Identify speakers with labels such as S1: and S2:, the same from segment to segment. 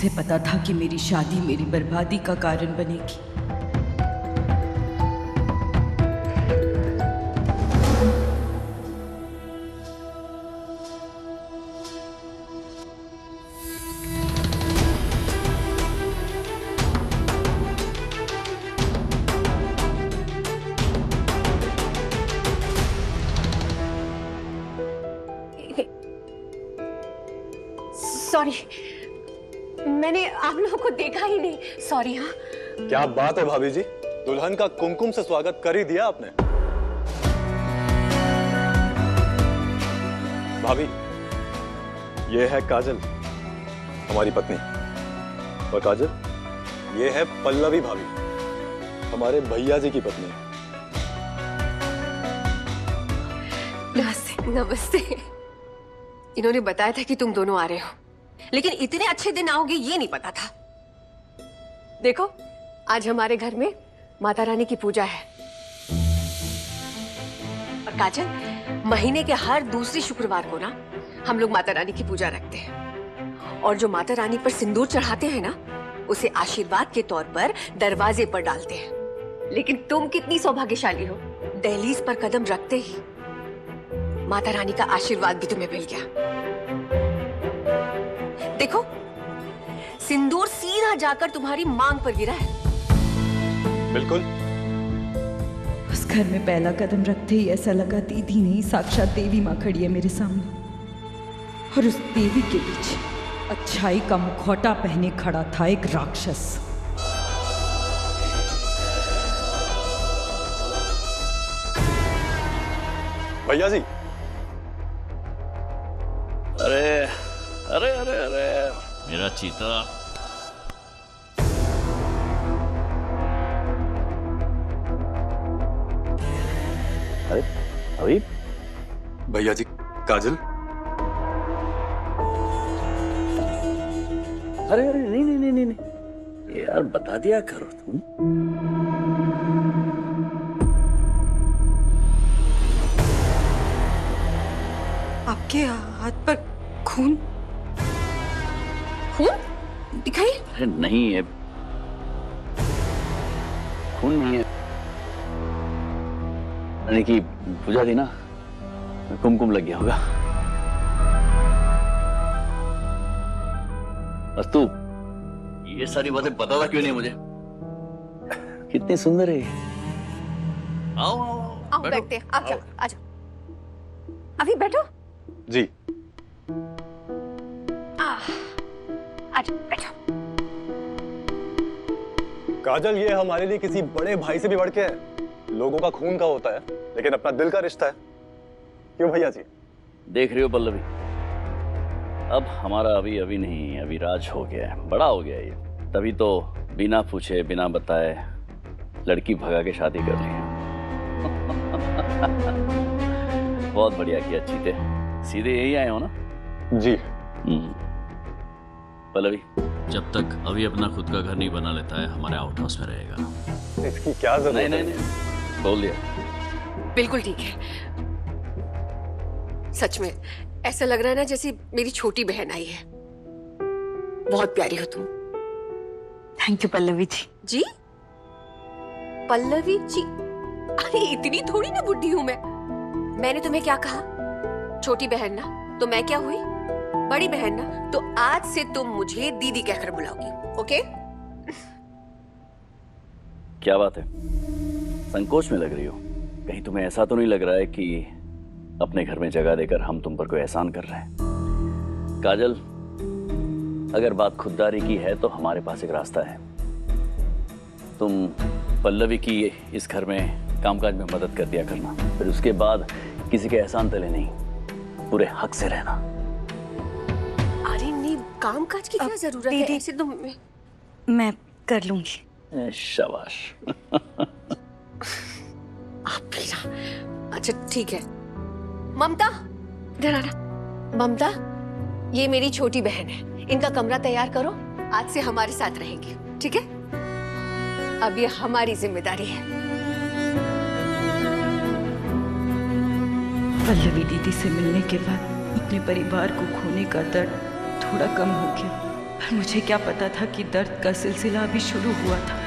S1: उसे पता था कि मेरी शादी मेरी बर्बादी का कारण बनेगी।
S2: सॉरी, मैंने आप लोगों को देखा ही नहीं। सॉरी। हाँ,
S3: क्या बात है भाभी जी, दुल्हन का कुमकुम से स्वागत कर ही दिया आपने। भाभी, ये है काजल, हमारी पत्नी, और काजल ये है पल्लवी भाभी, हमारे भैया जी की पत्नी।
S2: नमस्ते। नमस्ते। इन्होंने बताया था कि तुम दोनों आ रहे हो, लेकिन इतने अच्छे दिन आओगे ये नहीं पता था। देखो, आज हमारे घर में माता रानी की पूजा है। और काजल, महीने के हर दूसरी शुक्रवार को ना हम लोग माता रानी की पूजा रखते हैं, और जो माता रानी पर सिंदूर चढ़ाते हैं ना, उसे आशीर्वाद के तौर पर दरवाजे पर डालते हैं। लेकिन तुम कितनी सौभाग्यशाली हो, दहलीज पर कदम रखते ही माता रानी का आशीर्वाद भी तुम्हें मिल गया। देखो, सिंदूर सीधा जाकर तुम्हारी मांग पर गिरा है।
S3: बिल्कुल।
S1: उस घर में पहला कदम रखते ही ऐसा लगा दीदी नहीं, साक्षात देवी माँ खड़ी है मेरे सामने, और उस देवी के पीछे अच्छाई का मुखौटा पहने खड़ा था एक राक्षस।
S3: भैया जी,
S4: अरे अरे अरे अरे मेरा चीता। अरे अभी
S3: भैया जी, काजल।
S4: अरे अरे नहीं नहीं नहीं नहीं नहीं, यार बता दिया करो तुम।
S2: आपके हाथ पर खून? खून दिखाई?
S4: अरे नहीं, है खून नहीं है। रानी की पूजा थी ना, कुमकुम लग गया होगा। बस तू ये सारी बातें बताता क्यों नहीं मुझे? कितनी सुंदर है। आओ आओ
S2: आओ, बैठते हैं। आप जाओ, आ जाओ। अभी बैठो
S3: जी।
S2: आज बैठो।
S3: काजल, ये हमारे लिए किसी बड़े भाई से भी बढ़ के है। लोगों का खून का होता है, लेकिन अपना दिल का रिश्ता है। क्यों भैया जी?
S4: देख रही हो पल्लवी, अब हमारा अभी अभी नहीं, अभी राज हो गया है, बड़ा हो गया है ये। तभी तो बिना पूछे बिना बताए लड़की भगा के शादी कर ली है। बहुत बढ़िया किया चीते, सीधे यही आए हो ना?
S3: जी।
S4: पल्लवी,
S5: जब तक अभी अपना खुद का घर नहीं बना लेता है, हमारे आउट हाउस में रहेगा।
S3: इसकी क्या जरूरत है?
S4: नहीं नहीं नहीं, बोल दिया।
S2: बिल्कुल ठीक है। सच में ऐसा लग रहा है ना जैसे मेरी छोटी बहन आई है। बहुत प्यारी हो तुम।
S1: Thank you Pallavi ji.
S2: जी? पल्लवी जी? अरे इतनी थोड़ी ना बुढ़ी हूं मैं। मैंने तुम्हें क्या कहा? छोटी बहन ना, तो मैं क्या हुई? बड़ी बहन ना, तो आज से तुम मुझे दीदी कहकर बुलाओगी, ओके?
S4: क्या बात है, संकोच में लग रही हो? कहीं तुम्हें ऐसा तो नहीं लग रहा है कि अपने घर में जगह देकर हम तुम पर कोई एहसान कर रहे हैं? काजल, अगर बात खुददारी की है तो हमारे पास एक रास्ता है। तुम पल्लवी की इस घर में कामकाज में मदद कर दिया करना, फिर उसके बाद किसी के एहसान तले नहीं, पूरे हक से रहना।
S2: अरे नहीं, कामकाज की क्या जरूरत है? ऐसे तो
S6: मैं कर लूंगी।
S4: शाबाश।
S2: आप भी ना। अच्छा ठीक है। ममता, इधर आना। ममता, ये मेरी छोटी बहन है, इनका कमरा तैयार करो, आज से हमारे साथ रहेंगी, ठीक है? अब ये हमारी जिम्मेदारी है।
S1: पल्लवी दीदी से मिलने के बाद अपने परिवार को खोने का दर्द थोड़ा कम हो गया। पर मुझे क्या पता था कि दर्द का सिलसिला अभी शुरू हुआ था।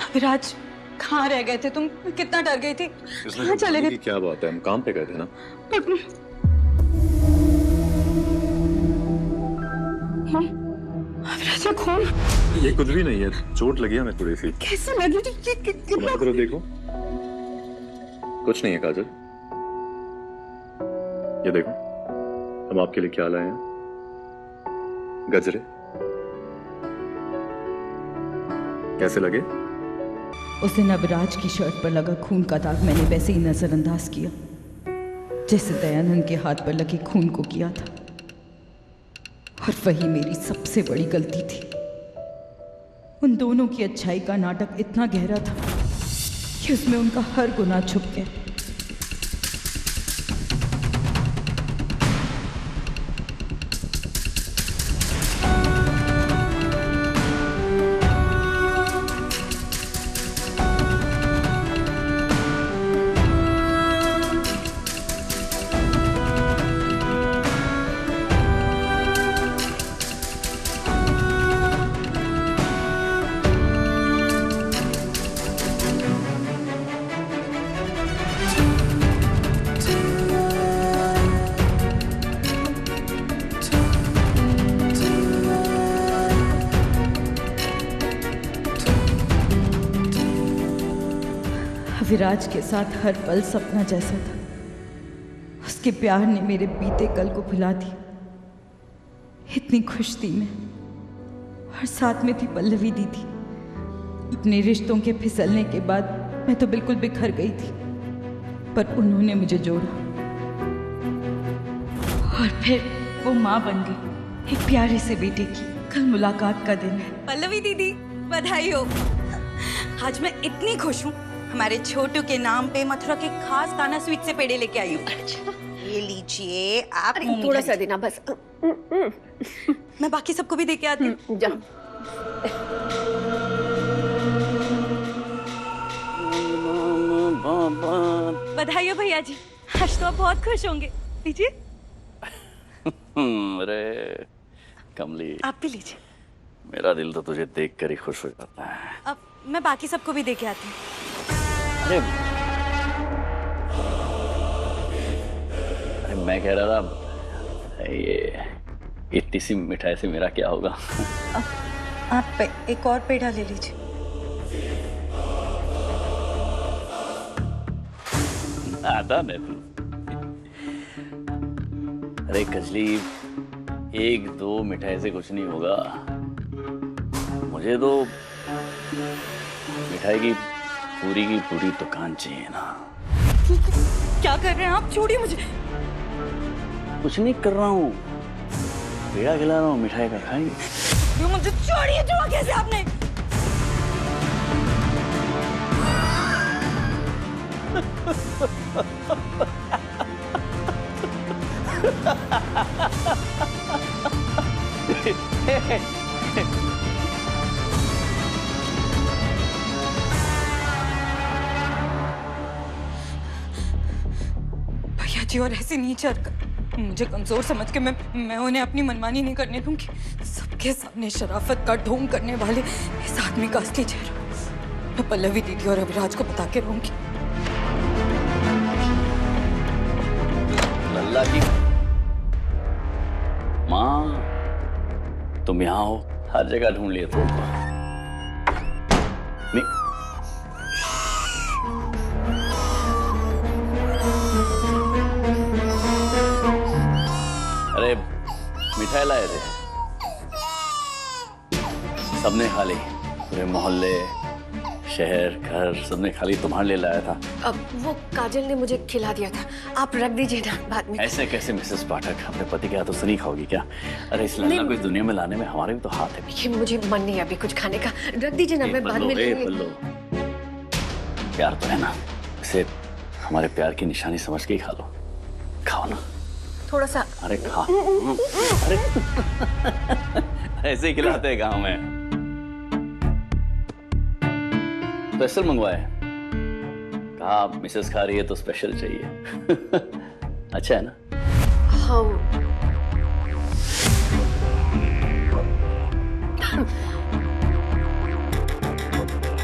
S1: अभिराज, कहाँ रह गए थे तुम? कितना डर गई थी। कहाँ चले गए?
S3: क्या बात है, हम काम पे गए थे ना।
S1: अभिराज, खून
S3: ये कुछ भी नहीं है, चोट लगी हमें थोड़ी सी।
S1: कैसे लगी?
S3: तुम्हारी तरफ देखो, कुछ नहीं है काजल। ये देखो, हम आपके लिए क्या लाए हैं, गजरे। कैसे लगे?
S1: उस दिन अभिराज की शर्ट पर लगा खून का दाग मैंने वैसे ही नजरअंदाज किया जैसे दयानंद के हाथ पर लगे खून को किया था, और वही मेरी सबसे बड़ी गलती थी। उन दोनों की अच्छाई का नाटक इतना गहरा था कि उसमें उनका हर गुनाह छुप गया। विराज के साथ हर पल सपना जैसा था। उसके प्यार ने मेरे बीते कल को भुला दिया। इतनी खुश थी मैं, और साथ में थी पल्लवी दीदी। अपने रिश्तों के फिसलने के बाद मैं तो बिल्कुल बिखर गई थी, पर उन्होंने मुझे जोड़ा और फिर वो माँ बन गई, एक प्यारे से बेटे की। कल मुलाकात का दिन है।
S6: पल्लवी दीदी, बधाई हो। आज मैं इतनी खुश हूँ, हमारे छोटू के नाम पे मथुरा के खास कान्हा स्वीट से पेड़े लेके आई हूँ।
S2: अच्छा,
S6: ये लीजिए आप।
S2: अरे थोड़ा सा देना बस।
S6: मैं बाकी सबको भी देके आती हूँ।
S2: जा।
S6: बधाई हो भैया जी, आज तो आप बहुत खुश होंगे। लीजिए।
S4: अरे कमली,
S6: आप भी लीजिए।
S4: मेरा दिल तो तुझे देख कर ही खुश हो जाता है।
S6: अब मैं बाकी सबको भी देके आती हूँ।
S4: अरे अरे मैं कह रहा था, ये इतनी सी मिठाई से मेरा क्या होगा?
S6: आप एक और पेड़ा ले लीजिए।
S4: आता नहीं तू। अरे कजली, एक दो मिठाई से कुछ नहीं होगा। मुझे तो मिठाई की पूरी दुकान चाहिए ना।
S6: क्या कर रहे हैं आप? छोड़िए मुझे।
S4: कुछ नहीं कर रहा हूँ, पेड़ा खिला रहा हूँ, मिठाई का खाएंगे।
S6: मुझे छोड़िए। जो कैसे आपने? भैया जी, और ऐसे नहीं चल कर। मुझे कमजोर समझ के मैं उन्हें अपनी मनमानी नहीं करने दूंगी। सबके सामने शराफत का ढोंग करने वाले इस आदमी का असली चेहरा मैं पल्लवी दीदी और अभिराज को बता के रहूंगी।
S4: लल्ला की माँ, तुम यहाँ हो? हर जगह ढूंढ लिए तुम। नहीं, अरे मिठाई लाए थे, सबने खा ली। पूरे मोहल्ले, शहर, घर सबने खा ली, तुम्हारे लिए लाया था।
S2: अब वो काजल ने मुझे खिला दिया था, आप रख दीजिए ना, बाद में।
S4: ऐसे कैसे मिसेस पाठक, अपने पति के हाथों से नहीं खाओगी क्या? अरे इस लल्ला को इस दुनिया में लाने में हमारे भी तो हाथ है।
S2: ये मुझे मन नहीं अभी कुछ खाने का, रख दीजिए ना, मैं बाद में ले लूंगी।
S4: प्यार तो है ना, इसे हमारे प्यार की निशानी समझ के ही खा लो। खाओ ना
S2: थोड़ा सा।
S4: अरे खा। अरे ऐसे ही खिलाते हैं गांव में। स्पेशल मंगवाए, कहा मिसेस खा रही है तो स्पेशल चाहिए। अच्छा है ना?
S2: हाँ।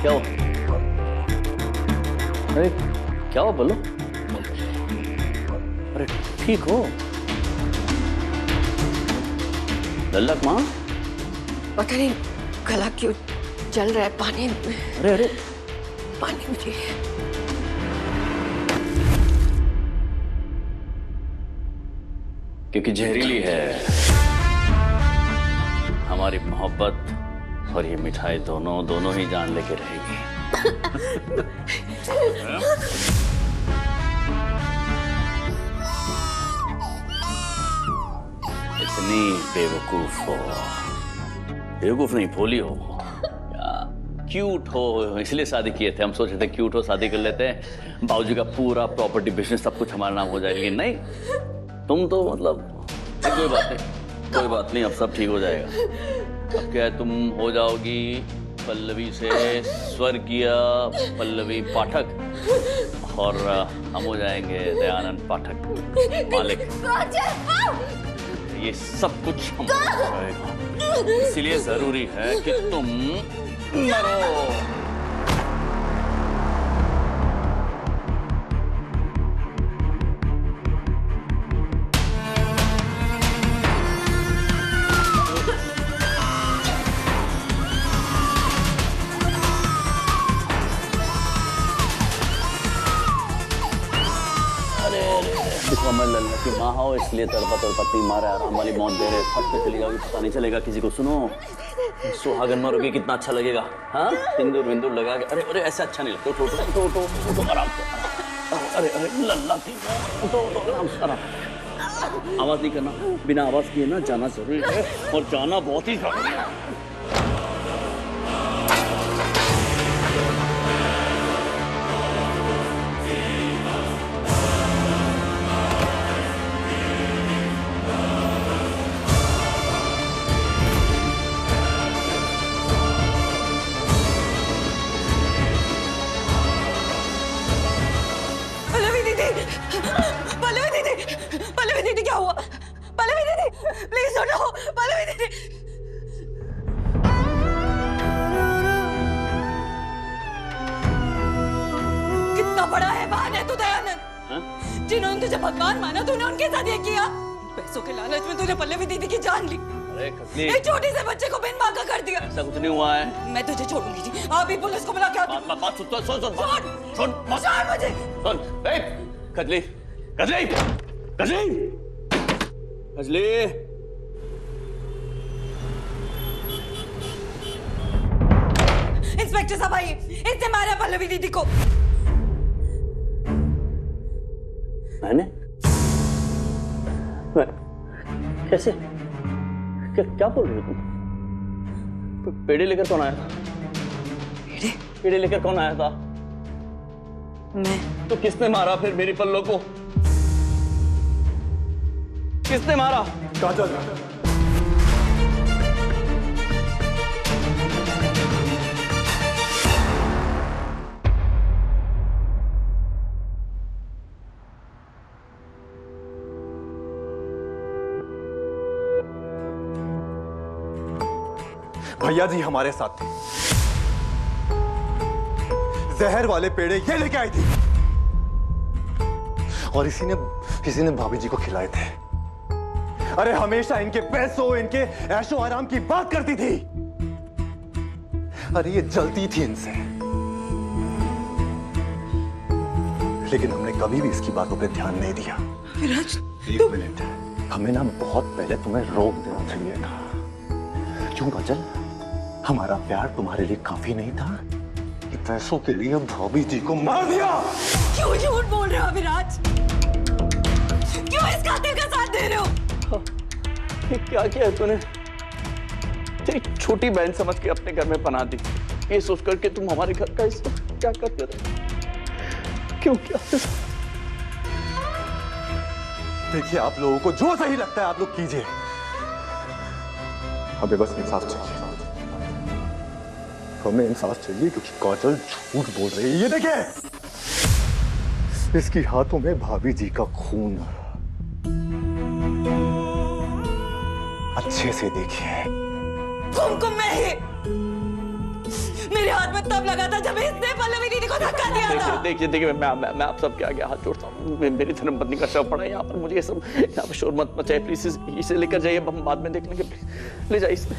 S4: क्या हो? अरे क्या हो, बोलो। अरे ठीक हो? लल्लक माँ?
S2: पता नहीं गला क्यों चल रहा है। पानी,
S4: अरे अरे
S2: पानी मुझे।
S4: क्योंकि जहरीली है हमारी मोहब्बत, और ये मिठाई दोनों ही जान लेके रहेगी। इतनी बेवकूफ हो, बेवकूफ नहीं भोली हो, क्यूट हो, इसलिए शादी किए थे। हम सोचे थे क्यूट हो शादी कर लेते हैं, बाबूजी का पूरा प्रॉपर्टी बिजनेस सब कुछ हमारा नाम हो जाएगा। लेकिन नहीं, तुम तो मतलब कोई बात नहीं, कोई बात नहीं, अब सब ठीक हो जाएगा। अब क्या है, तुम हो जाओगी पल्लवी से स्वर्गीय पल्लवी पाठक, और हम हो जाएंगे दयानंद पाठक मालिक। ये सब कुछ हम करेगा, इसलिए जरूरी है कि तुम मरो। मैं लल्ला की माँ हो, इसलिए तड़पती मारे, आराम वाली मौत दे रहे। फट पे चली जाओगी, पता नहीं चलेगा किसी को। सुनो, सुहागन मरोगे कितना अच्छा लगेगा। हाँ, सिंदूर विंदूर लगा के। अरे अरे ऐसा अच्छा नहीं लगता। उठो उठो उठो उठो, आराम से। अरे अरे लल्ला की उठो उठो, आराम से, आराम। आवाज नहीं करना, बिना आवाज किए ना जाना जरूरी है, और जाना बहुत ही जरूरी है।
S6: पल्लवी दीदी, क्या हुआ? पल्लवी दीदी प्लीज उठो। पल्लवी दीदी, कितना बड़ा है बहान है तू दयानंद। जिन्होंने तुझे भगवान माना, तूने उनके साथ ये किया। पैसों के लालच में तूने पल्लवी दीदी की जान ली।
S4: अरे कतली,
S6: एक छोटे से बच्चे को बिन मां का कर दिया।
S4: ऐसा कुछ नहीं हुआ है।
S6: मैं तुझे छोड़ूंगी जी। आप ही पुलिस को बुला के आओ।
S4: बात सुन सुन सुन
S6: छोड़ मुझे।
S4: सुन, ए कजली कजली कजली कजली।
S6: इंस्पेक्टर साहब आइए, इसने मारा पल्लवी दीदी को।
S4: मैंने? कैसे? क्या बोल रही हो तुम? पेड़े लेकर कौन आया था? पेड़े लेकर कौन आया था?
S6: मैं।
S4: तो किसने मारा फिर मेरी पल्लो को? किसने मारा?
S3: काजल। भैया जी हमारे साथ थे, जहर वाले पेड़े ये लेके आई थी, और इसी ने भाभी जी को खिलाए थे। अरे हमेशा इनके पैसों, इनके ऐशो आराम की बात करती थी। अरे ये जलती थी इनसे, लेकिन हमने कभी भी इसकी बातों पे ध्यान नहीं दिया।
S6: विराज,
S3: एक मिनट, हमें ना बहुत पहले तुम्हें रोक देना चाहिए था। क्यों काजल? हमारा प्यार तुम्हारे लिए काफी नहीं था कि पैसों के लिए भाभी जी को मार दिया?
S6: क्यों झूठ बोल रहे हो विराज? क्यों इस कातिल का साथ दे रहे हो?
S4: क्या किया तूने? तेरी छोटी बहन समझ के अपने घर में पनाह दी, ये सोच करके तुम हमारे घर का हिस्सा क्या करते रहे? क्यों किया?
S3: देखिए, आप लोगों को जो सही लगता है आप लोग कीजिए, हमें बस इंसाफ चाहिए। हमें इंसाफ चाहिए क्योंकि काजल झूठ बोल रही है। ये देखिए, इसकी हाथों में भाभी जी का खून। अच्छे से देखिए।
S6: तुमको मैं ही मेरे हाथ में तब लगा था जब इसने पल्लवी दीदी को धक्का दिया था।
S4: देखिए मैं आप सबके आगे हाथ जोड़ता हूँ। मेरी धर्मपत्नी का शव पड़ा है यहाँ पर। मुझे ये सब यहाँ पर शोर मत मचाइए प्लीज। इसे लेकर जाइए, हम बाद में देख लेंगे। प्लीज ले जाइए इसे।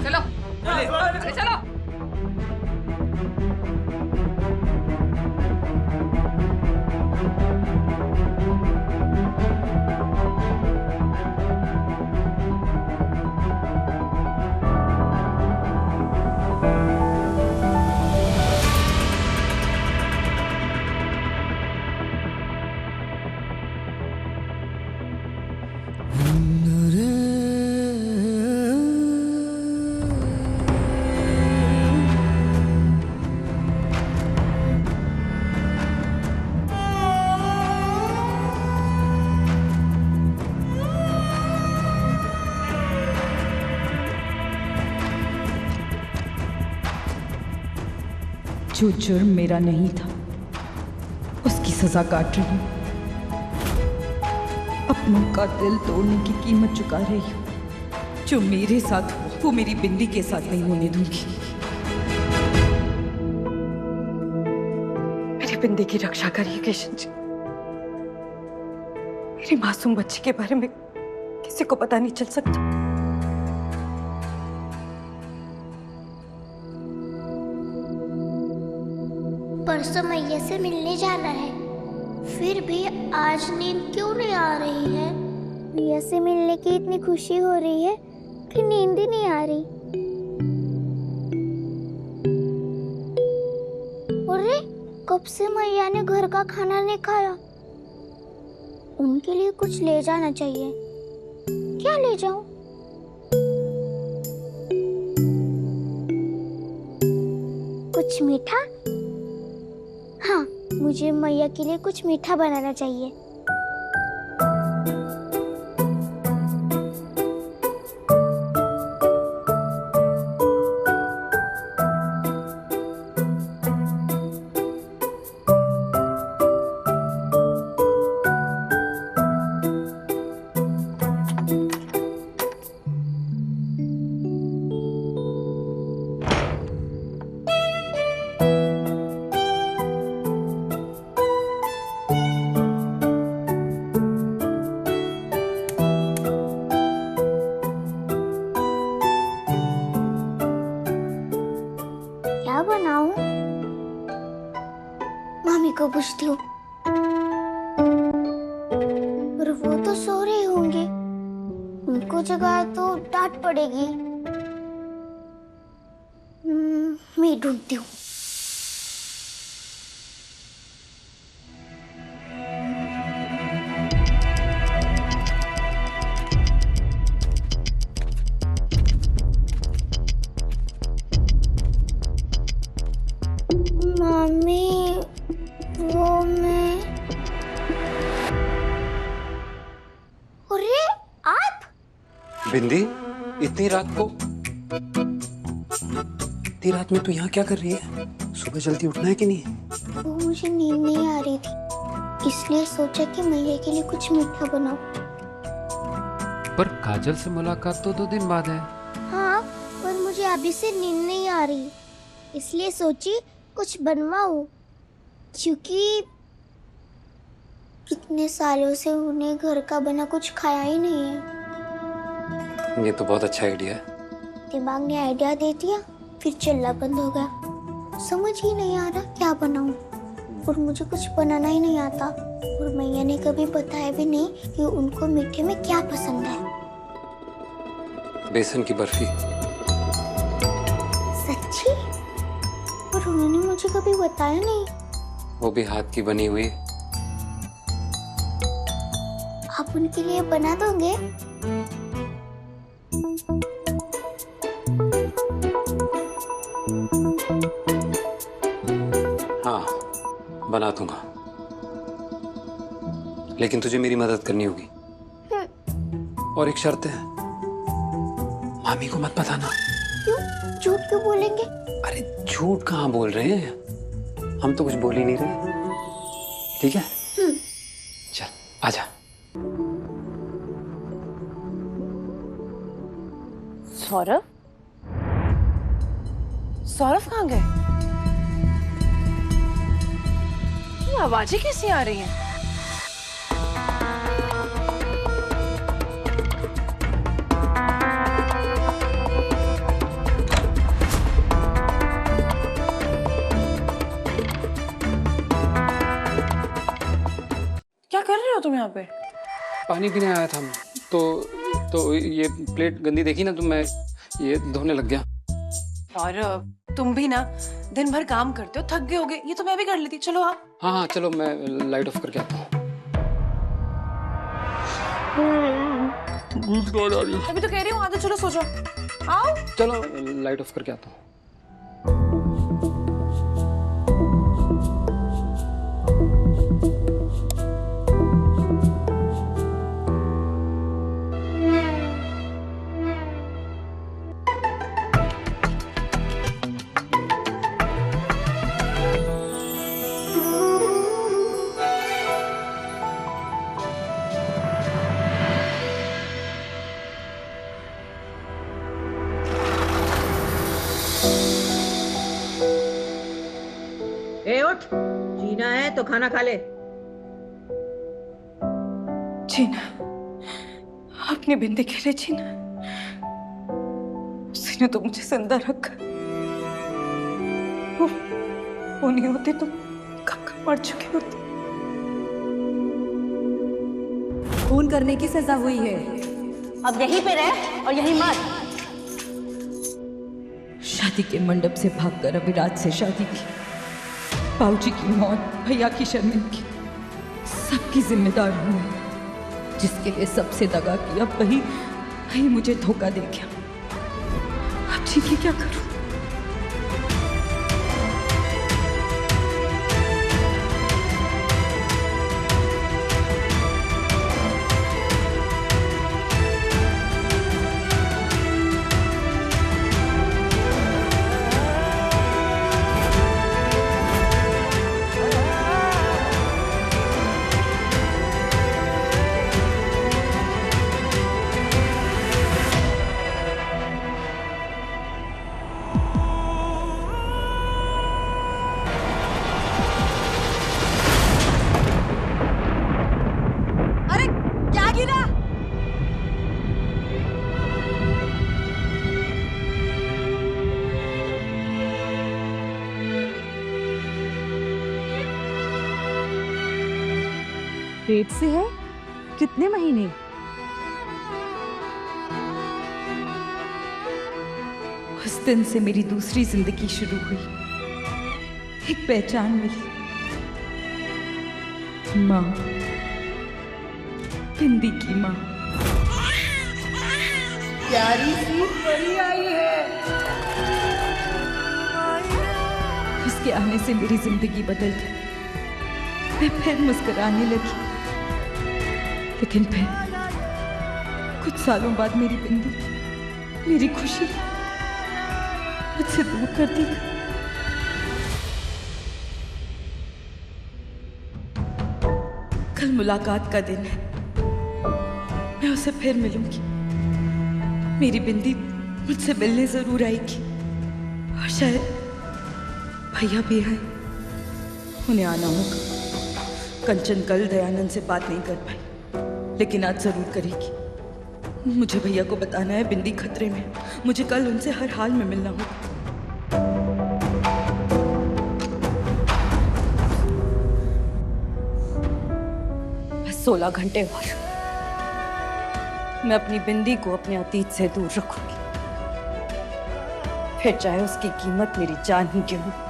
S2: चलो अरे चलो।
S1: जो जुर्म मेरा नहीं था उसकी सजा काट रही हूँ। अपनों का दिल तोड़ने की कीमत चुका रही हूँ। जो मेरे साथ हुआ वो मेरी बिंदी के साथ नहीं होने दूंगी।
S6: मेरी बिंदी की रक्षा करिए किशन जी। मेरी मासूम बच्ची के बारे में किसी को पता नहीं चल सकता।
S7: परसों मैया से मिलने जाना है, फिर भी आज नींद क्यों नहीं आ रही है? मैया से मिलने की इतनी खुशी हो रही है कि नींद ही नहीं आ रही। अरे कब से मैया ने घर का खाना नहीं खाया? उनके लिए कुछ ले जाना चाहिए। क्या ले जाऊं? कुछ मीठा? हाँ, मुझे मैया के लिए कुछ मीठा बनाना चाहिए। क्या बनाऊं? मामी को पूछती हूँ। पर वो तो सो रहे होंगे, उनको जगाया तो डांट पड़ेगी। मैं ढूंढती हूँ। मम्मी, वो मैं। अरे आप?
S8: बिंदी, इतनी रात को? इतनी रात में तू यहाँ क्या कर रही है? सुबह जल्दी उठना है कि नहीं?
S7: वो मुझे नींद नहीं आ रही थी, इसलिए सोचा कि मैया के लिए कुछ मीठा बनाऊं।
S8: पर काजल से मुलाकात तो 2 दिन बाद है।
S7: हाँ, पर मुझे अभी से नींद नहीं आ रही, इसलिए सोची कुछ बनवाऊं, क्योंकि कितने सालों से उन्हें घर का बना कुछ खाया ही नहीं है।
S8: ये तो बहुत अच्छा आइडिया है।
S7: दिमाग ने आइडिया दे दिया, फिर चलना बंद हो गया। समझ ही नहीं आ रहा क्या बनाऊं, और मुझे कुछ बनाना ही नहीं आता। और मैया ने कभी बताया भी नहीं कि उनको मीठे में क्या पसंद है।
S8: बेसन की बर्फी।
S7: सच्ची? और उन्होंने मुझे कभी बताया नहीं।
S8: वो भी हाथ की बनी हुई।
S7: आप उनके लिए बना दोगे?
S8: हाँ, बना दूंगा, लेकिन तुझे मेरी मदद करनी होगी। और एक शर्त है, मामी को मत बताना।
S7: क्यों? झूठ क्यों बोलेंगे?
S8: अरे झूठ कहाँ बोल रहे हैं, हम तो कुछ बोल ही नहीं रहे। ठीक है? चल आजा।
S9: सौरभ? सौरभ कहाँ गए? ये आवाजें कैसी आ रही हैं? क्या कर रहे हो तुम यहाँ पे?
S8: पानी पीने आया था मैं। तो ये प्लेट गंदी देखी ना, तो मैं ये धोने लग गया।
S9: सौरभ, तुम भी ना दिन भर काम करते हो, थक गए होगे। ये तो मैं भी कर लेती। चलो आप।
S8: हाँ हाँ चलो, मैं लाइट ऑफ करके आता हूँ।
S9: अभी तो कह रही हूँ आधा, चलो सो जाओ। आओ।
S8: चलो लाइट ऑफ करके आता हूँ।
S10: ए उठ, जीना है तो खाना खा ले।
S6: जीना, अपनी बिंदी के लिए जीना। उसने तो मुझे जिंदा रखा। वो नहीं होती तो कब मर चुकी होती।
S10: खून करने की सजा हुई है, अब यहीं पे रह और यहीं मर।
S1: शादी के मंडप से भागकर अविराज से शादी की, बाबूजी की मौत, भैया की शर्मिंदगी, सबकी जिम्मेदार हूं मैं। जिसके लिए सबसे दगा किया वही मुझे धोखा दे गया। अब जी के क्या करूं?
S10: पेट से है? कितने महीने?
S1: उस दिन से मेरी दूसरी जिंदगी शुरू हुई। एक पहचान मिली, माँ, बिंदी की माँ।
S10: प्यारी सी परी आई है।
S1: उसके आने से मेरी जिंदगी बदल गई। मैं फिर मुस्कुराने लगी, लेकिन फिर कुछ सालों बाद मेरी बिंदी, मेरी खुशी मुझसे दूर कर दी। कल मुलाकात का दिन है, मैं उसे फिर मिलूंगी। मेरी बिंदी मुझसे मिलने जरूर आएगी, और शायद भैया भी आए। उन्हें आना होगा। कंचन कल दयानंद से बात नहीं कर पाई, लेकिन आज जरूर करेगी। मुझे भैया को बताना है बिंदी खतरे में। मुझे कल उनसे हर हाल में मिलना होगा।
S6: बस 16 घंटे और मैं अपनी बिंदी को अपने अतीत से दूर रखूंगी, फिर चाहे उसकी कीमत मेरी जान ही क्यों हो।